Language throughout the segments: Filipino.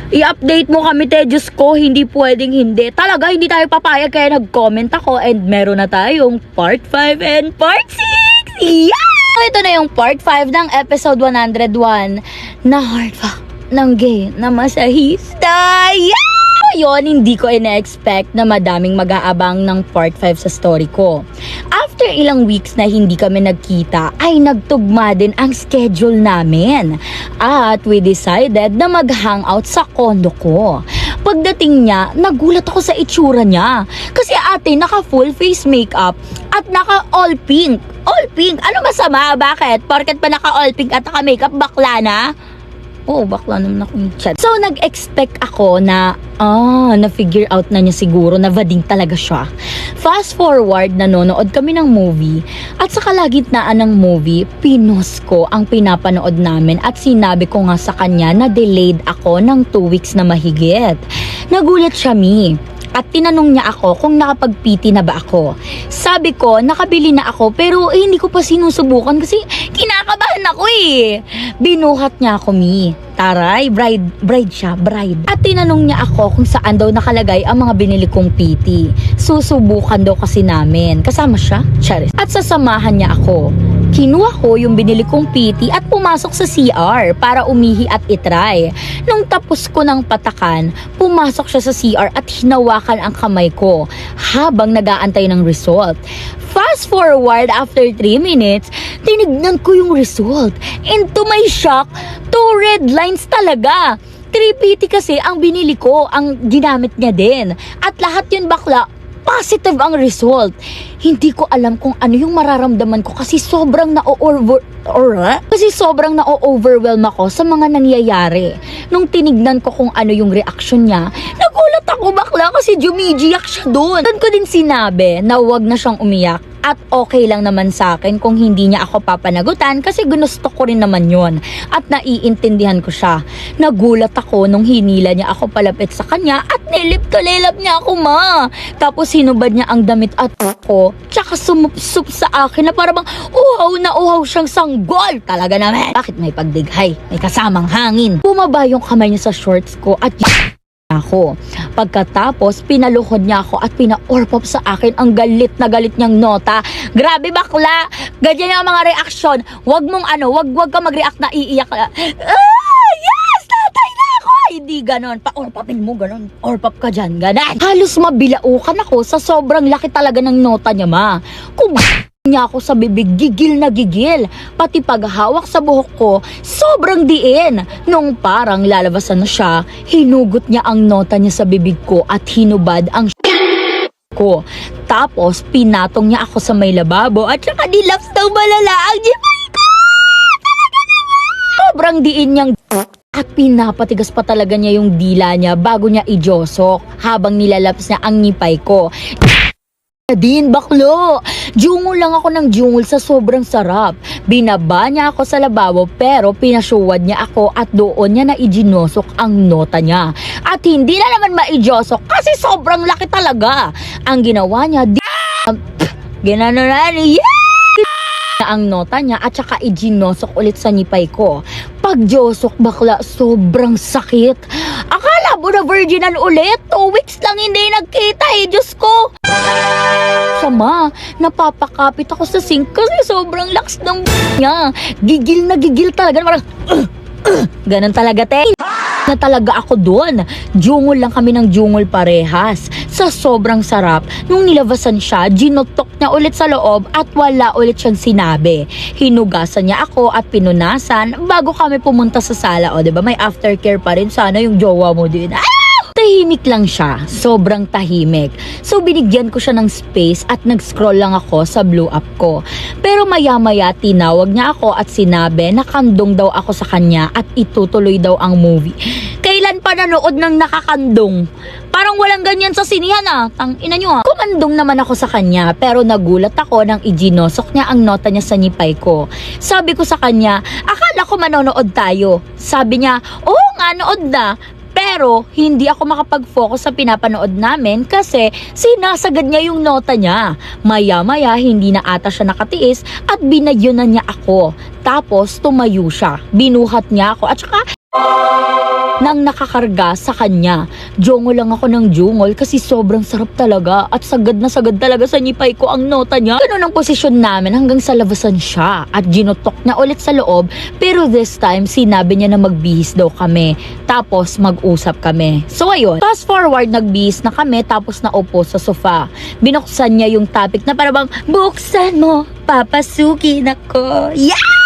I-update mo kami, te. Diyos ko, hindi pwedeng hindi. Talaga, hindi tayo papayag kaya nag-comment ako and meron na tayong part 5 and part 6. Yeah! Ito na yung part 5 ng episode 101 na Heart Fuck ng Gay na Masahista. Yeah! Yun, hindi ko ina-expect na madaming mag-aabang ng part 5 sa story ko. After ilang weeks na hindi kami nagkita, ay nagtugma din ang schedule namin. At we decided na mag-hangout sa kondo ko. Pagdating niya, nagulat ako sa itsura niya. Kasi ate, naka full face makeup at naka all pink. All pink? Ano masama? Bakit? Porket pa naka all pink at naka makeup, bakla na? Oo, bakla naman akong chat. So, nag-expect ako na, na-figure out na niya siguro na vading talaga siya. Fast forward, nanonood kami ng movie. At sa kalagitnaan ng movie, pinost ko ang pinapanood namin at sinabi ko nga sa kanya na delayed ako ng 2 weeks na mahigit. Nagulat siya, Mi. At tinanong niya ako kung nakapag-PT na ba ako. Sabi ko, nakabili na ako pero hindi ko pa sinusubukan kasi kinakabahan ako eh. Binuhat niya ako, Mi. Taray, bride siya, bride. At tinanong niya ako kung saan daw nakalagay ang mga binili kong PT. Susubukan daw kasi namin. Kasama siya? Charis. At sasamahan niya ako. Kinuha ko yung binili kong PT at pumasok sa CR para umihi at itry. Nung tapos ko ng patakan, pumasok siya sa CR at hinawakan ang kamay ko habang nag-aantay ng result. Fast forward after 3 minutes, tinignan ko yung result. And to my shock, 2 red lines talaga. 3 PT kasi ang binili ko, ang ginamit niya din. At lahat yun bakla, positive ang result. Hindi ko alam kung ano yung mararamdaman ko kasi sobrang na-overwhelm ako sa mga nangyayari. Nung tinignan ko kung ano yung reaksyon niya, nagulat ako bakla kasi jumijiyak siya doon. Doon ko din sinabi na wag na siyang umiyak. At okay lang naman sa akin kung hindi niya ako papanagutan kasi gusto ko rin naman yon. At naiintindihan ko siya. Nagulat ako nung hinila niya ako palapit sa kanya at nilip-tulilap niya ako, ma. Tapos hinubad niya ang damit at ko. Tsaka sumupsup sa akin na parang uhaw na uhaw siyang sanggol. Talaga naman. Bakit may pagdighay? May kasamang hangin. Bumaba yung kamay niya sa shorts ko at ako. Pagkatapos, pinaluhod niya ako at pina-orpop sa akin ang galit na galit niyang nota. Grabe bakla! Ganyan yung mga reaksyon. Wag ka mag-react na iiyak ka. Yes! Tatay na ako! Hindi ganon. Pa-orpopin mo ganon. Orpop ka dyan. Ganon. Halos mabilaukan ako sa sobrang laki talaga ng nota niya, ma. Kung niya ako sa bibig, gigil na gigil. Pati paghawak sa buhok ko, sobrang diin. Nung parang lalabasan na siya, hinugot niya ang nota niya sa bibig ko at hinubad ang ko. Tapos, pinatong niya ako sa may lababo at saka nilaps ng malala ang jipay ko. Talaga naman! Sobrang diin niyang at pinapatigas pa talaga niya yung dila niya bago niya ijosok habang nilalaps niya ang nipay ko. Din baklo, jungol lang ako ng jungol sa sobrang sarap. Binaba niya ako sa lababo pero pinasuwad niya ako at doon niya na iginosok ang nota niya. At hindi na naman maijosok kasi sobrang laki talaga. Ang ginawa niya, ang nota niya at saka iginosok ulit sa nipay ko. Pagjosok bakla, sobrang sakit. Akala mo na virginan ulit? 2 weeks lang hindi nagkita Diyos ko. Sama, napapakapit ako sa sink kasi sobrang lakas ng niya. Gigil na gigil talaga. Parang, ganun talaga, te. Na talaga ako doon. Jungol lang kami ng jungol parehas. Sa sobrang sarap, nung nilabasan siya, ginutok niya ulit sa loob at wala ulit siyang sinabi. Hinugasan niya ako at pinunasan bago kami pumunta sa sala. O, diba? May aftercare pa rin. Sana yung jowa mo din. Tahimik lang siya. Sobrang tahimik. So, binigyan ko siya ng space at nag-scroll lang ako sa blue app ko. Pero maya-maya, tinawag niya ako at sinabi na kandong daw ako sa kanya at itutuloy daw ang movie. Kailan pa nanood ng nakakandong? Parang walang ganyan sa sinihan Tangina nyo Kumandong naman ako sa kanya pero nagulat ako nang iginosok niya ang nota niya sa nipay ko. Sabi ko sa kanya, akala ko manonood tayo. Sabi niya, oo nga, nood na. Pero, hindi ako makapag-focus sa pinapanood namin kasi sinasagad niya yung nota niya. Maya-maya, hindi na ata siya nakatiis at binayunan niya ako. Tapos, tumayo siya. Binuhat niya ako at saka nang nakakarga sa kanya. Jongol lang ako ng jongol kasi sobrang sarap talaga at sagad na sagad talaga sa nipay ko ang nota niya. Ganun ang posisyon namin hanggang sa labasan siya at ginutok niya ulit sa loob, pero this time sinabi niya na magbihis daw kami tapos mag-usap kami. So ayun, fast forward, nagbihis na kami tapos naupo sa sofa. Binuksan niya yung topic na parang buksan mo, papasukin ako. Yeah!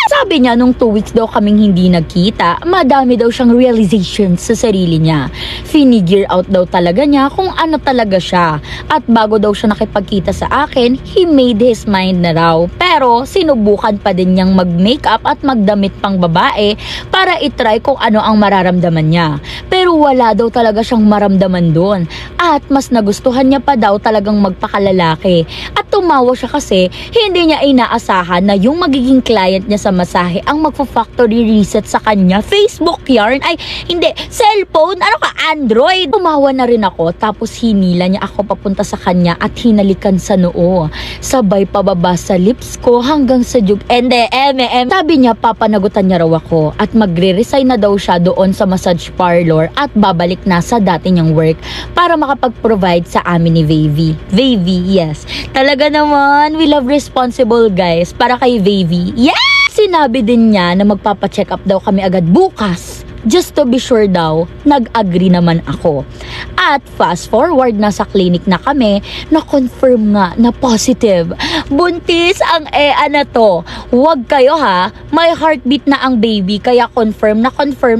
Sabi niya nung 2 weeks daw kaming hindi nagkita, madami daw siyang realizations sa sarili niya. Finigure out daw talaga niya kung ano talaga siya. At bago daw siya nakipagkita sa akin, he made his mind na raw. Pero sinubukan pa din niyang mag-makeup at magdamit pang babae para itry kung ano ang mararamdaman niya. Pero wala daw talaga siyang maramdaman doon. At mas nagustuhan niya pa daw talagang magpakalalaki. At tumawa siya kasi hindi niya inaasahan na yung magiging client niya sa masahe ang magpa-factory reset sa kanya. Facebook yarn? Ay, hindi. Cellphone? Ano ka? Android? Tumawa na rin ako tapos hinila niya ako papunta sa kanya at hinalikan sa noo. Sabay pababa sa lips ko hanggang sa jug. Sabi niya papanagutan niya raw ako at magre-resign na daw siya doon sa massage parlor at babalik na sa dati niyang work para makapag-provide sa amin ni Vavy. Vavy, yes. Talaga naman, we love responsible guys para kay Vavy. Yes! Sinabi din niya na magpapacheck up daw kami agad bukas. Just to be sure daw, nag-agree naman ako. At fast forward, nasa clinic na kami, na-confirm nga na positive. Buntis ang na to. Huwag kayo ha, may heartbeat na ang baby, kaya confirm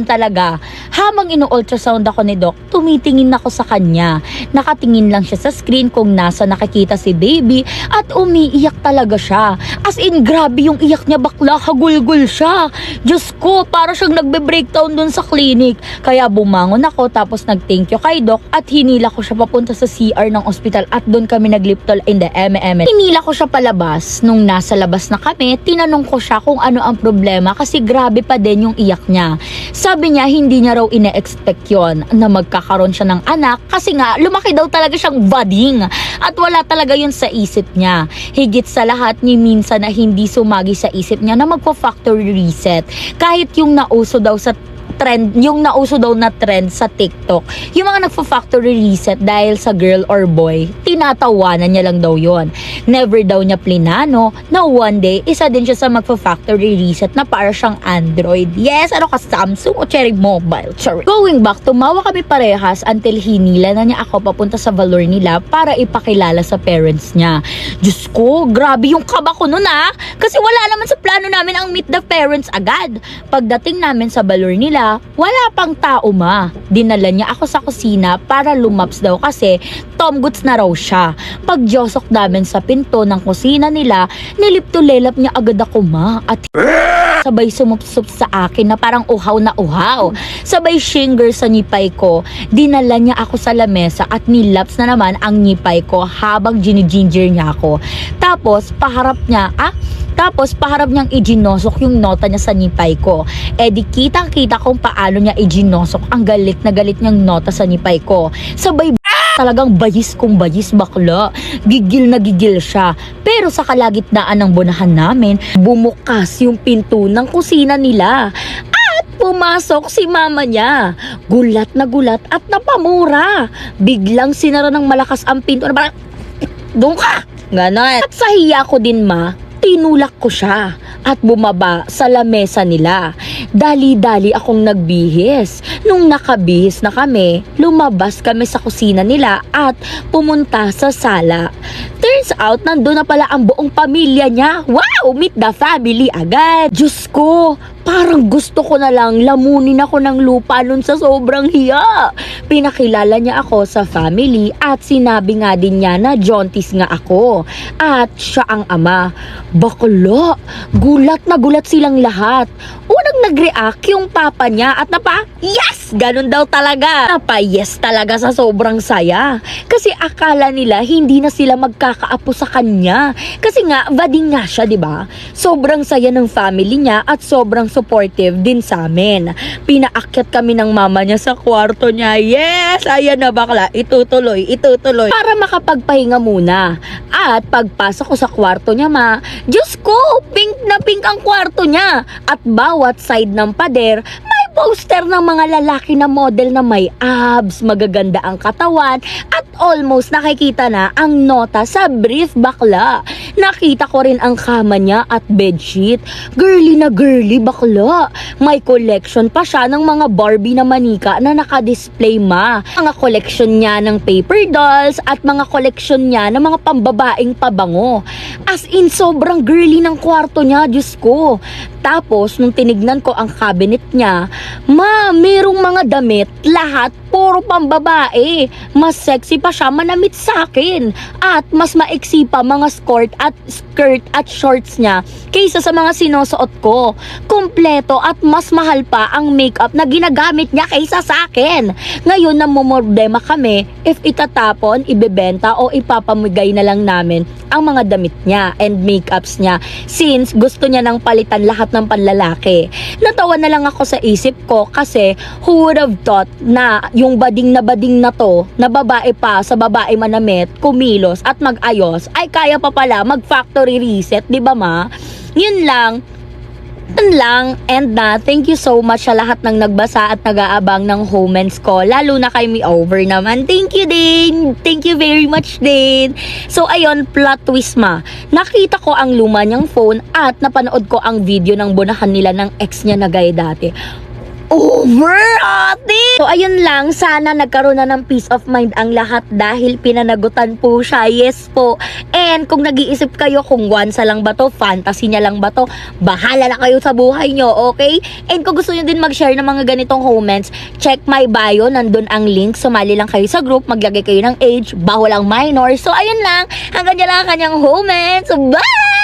talaga. Habang ino-ultrasound ako ni Doc, tumitingin ako sa kanya. Nakatingin lang siya sa screen kung nasa nakikita si baby at umiiyak talaga siya. As in, grabe yung iyak niya, bakla, hagulgul siya. Diyos ko, para siyang nagbe-breakdown dun sa clinic. Kaya bumangon ako tapos nag-thank you kay Doc at hinila ko siya papunta sa CR ng ospital at doon kami nagliptol in the M&M. Hinila ko siya palabas. Nung nasa labas na kami, tinanong ko siya kung ano ang problema kasi grabe pa din yung iyak niya. Sabi niya hindi niya raw ine-expect yon na magkakaroon siya ng anak kasi nga lumaki daw talaga siyang bading at wala talaga yun sa isip niya. Higit sa lahat, ni minsan na hindi sumagi sa isip niya na magpa-factory reset kahit yung nauso daw sa trend, yung nauso daw na trend sa TikTok, yung mga nagfa-factory reset dahil sa girl or boy, tinatawanan niya lang daw yon. Never daw niya plinano na one day, isa din siya sa magfa-factory reset na para siyang Android. Yes, ano ka, Samsung o Cherry Mobile? Sorry. Going back, tumawa kami parehas until hinila na niya ako papunta sa Valor nila para ipakilala sa parents niya. Diyos ko, grabe yung kaba ko nun kasi wala naman sa plano namin ang meet the parents agad. Pagdating namin sa Valor nila, wala pang tao Dinala niya ako sa kusina para lumaps daw kasi Tom Goods na raw siya. Pagjosok namin sa pinto ng kusina nila, nilip-tulelap niya agad ako at sabay sumupsup sa akin na parang uhaw na uhaw. Sabay shinger sa nipay ko. Dinala niya ako sa lamesa at nilaps na naman ang nipay ko habang giniginger niya ako. Tapos paharap niyang iginosok yung nota niya sa nipay ko. Di kitang-kita kung paano niya iginosok ang galit na galit niyang nota sa nipay ko. Sabay talagang bayis kong bayis, bakla. Gigil na gigil siya. Pero sa kalagitnaan ng bunahan namin, bumukas yung pinto ng kusina nila. At pumasok si mama niya. Gulat na gulat at napamura. Biglang sinara ng malakas ang pinto na parang, doon ka! Ganon. At sa hiya ko din tinulak ko siya at bumaba sa lamesa nila. Dali-dali akong nagbihis. Nung nakabihis na kami, lumabas kami sa kusina nila at pumunta sa sala. Turns out, nandun na pala ang buong pamilya niya. Wow! Meet the family agad. Diyos ko, parang gusto ko na lang lamunin ako ng lupa nun sa sobrang hiya. Pinakilala niya ako sa family at sinabi nga din niya na jaunties nga ako. At siya ang ama. Bakla, gulat na gulat silang lahat. Unang nag-react yung papa niya at yes! Ganun daw talaga. Yes talaga sa sobrang saya. Kasi akala nila hindi na sila magkakaapo sa kanya. Kasi nga, bading nga siya, diba? Sobrang saya ng family niya at sobrang supportive din sa amin. Pinaakyat kami ng mama niya sa kwarto niya. Yes! Ayan na bakla. Itutuloy. Para makapagpahinga muna. At pagpasok ko sa kwarto niya, Diyos ko, pink na pink ang kwarto niya. At bawat side ng pader, may poster ng mga lalaki na model na may abs, magaganda ang katawan, at almost nakikita na ang nota sa brief bakla. Nakita ko rin ang kama niya at bedsheet. Girly na girly bakla. May collection pa siya ng mga Barbie na manika na nakadisplay mga collection niya ng paper dolls at mga collection niya ng mga pambabaeng pabango. As in, sobrang girly ng kwarto niya, Diyos ko. Tapos, nung tinignan ko ang cabinet niya, merong mga damit, lahat puro pambabae. Mas sexy pa siya manamit sa akin. At mas maiksi pa mga skirt at shorts niya kaysa sa mga sinusuot ko. Kompleto at mas mahal pa ang makeup na ginagamit niya kaysa sa akin. Ngayon, namumordema kami if itatapon, ibebenta o ipapamigay na lang namin ang mga damit niya and makeups niya since gusto niya nang palitan lahat ng panlalaki. Natawa na lang ako sa isip ko kasi who would have thought na yung bading na to, na babae pa sa babae manamit, kumilos at mag-ayos, ay kaya pa pala mag-factory reset, di ba ma? Yun lang. And thank you so much sa lahat ng nagbasa at nag-aabang ng comments ko, lalo na kay Me Over naman. Thank you din. Thank you very much din. So ayun, plot twist nakita ko ang luma niyang phone at napanood ko ang video ng bunahan nila ng ex niya na gaya dati. Over, ate! So ayun lang, sana nagkaroon na ng peace of mind ang lahat dahil pinanagutan po siya. Yes po. And kung nag-iisip kayo kung once lang ba to, fantasy niya lang ba to, bahala na kayo sa buhay nyo, okay? And kung gusto nyo din mag-share ng mga ganitong comments, check my bio, nandun ang link. Sumali lang kayo sa group, maglagay kayo ng age, bawal ang minor. So ayun lang, hanggang dyan lang ang kanyang comments. Bye!